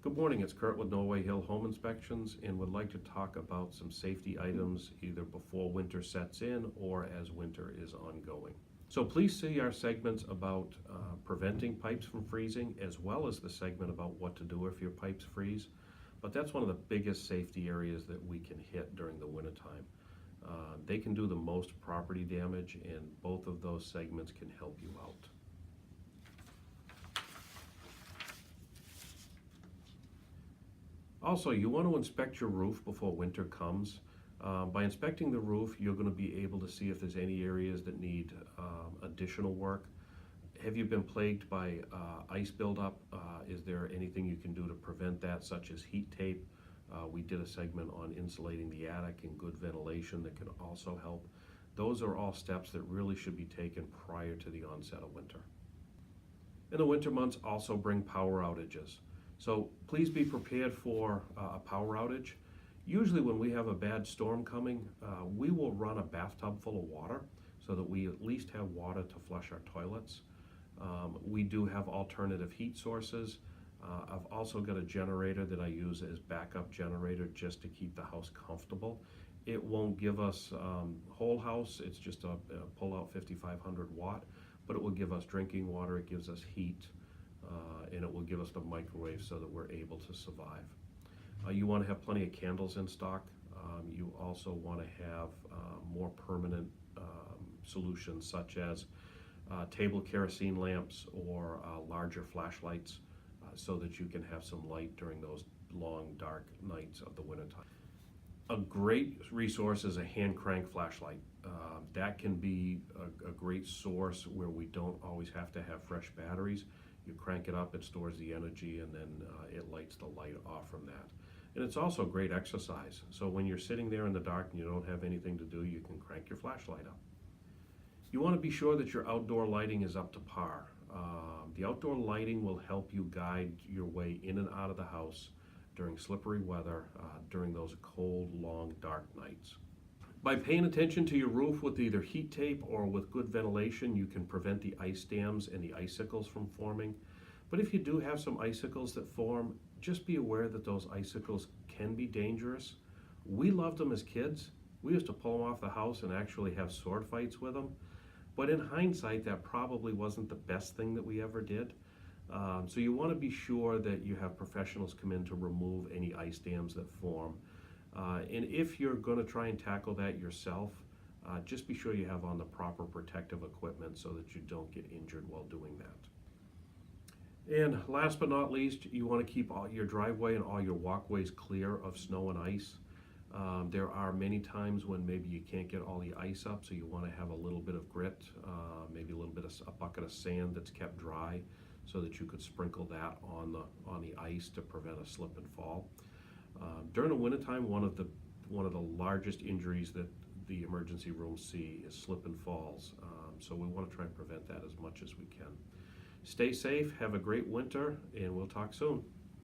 Good morning, it's Kurt with Norway Hill Home Inspections and would like to talk about some safety items either before winter sets in or as winter is ongoing. So please see our segments about preventing pipes from freezing, as well as the segment about what to do if your pipes freeze. But that's one of the biggest safety areas that we can hit during the wintertime. They can do the most property damage, and both of those segments can help you out. Also, you want to inspect your roof before winter comes. By inspecting the roof, you're going to be able to see if there's any areas that need additional work. Have you been plagued by ice buildup? Is there anything you can do to prevent that, such as heat tape? We did a segment on insulating the attic and good ventilation that can also help. Those are all steps that really should be taken prior to the onset of winter. In the winter months also bring power outages. So please be prepared for a power outage. Usually when we have a bad storm coming, we will run a bathtub full of water so that we at least have water to flush our toilets. We do have alternative heat sources. I've also got a generator that I use as backup generator just to keep the house comfortable. It won't give us whole house, it's just a pull-out 5500 watt, but it will give us drinking water, it gives us heat, and it will give us the microwave so that we're able to survive. You want to have plenty of candles in stock. You also want to have more permanent solutions such as table kerosene lamps or larger flashlights so that you can have some light during those long dark nights of the wintertime. A great resource is a hand crank flashlight. That can be a great source where we don't always have to have fresh batteries. You crank it up, it stores the energy, and then it lights the light off from that. And it's also great exercise. So when you're sitting there in the dark and you don't have anything to do, you can crank your flashlight up. You want to be sure that your outdoor lighting is up to par. The outdoor lighting will help you guide your way in and out of the house during slippery weather, during those cold, long, dark nights. By paying attention to your roof with either heat tape or with good ventilation, you can prevent the ice dams and the icicles from forming. But if you do have some icicles that form, just be aware that those icicles can be dangerous. We loved them as kids. We used to pull them off the house and actually have sword fights with them. But in hindsight, that probably wasn't the best thing that we ever did. So you want to be sure that you have professionals come in to remove any ice dams that form. And if you're going to try and tackle that yourself, just be sure you have on the proper protective equipment so that you don't get injured while doing that. And last but not least, you want to keep all your driveway and all your walkways clear of snow and ice. There are many times when maybe you can't get all the ice up, so you want to have a little bit of grit, maybe a little bit of a bucket of sand that's kept dry, so that you could sprinkle that on the ice to prevent a slip and fall. During the wintertime, one of the largest injuries that the emergency rooms see is slip and falls. So we want to try and prevent that as much as we can. Stay safe, have a great winter, and we'll talk soon.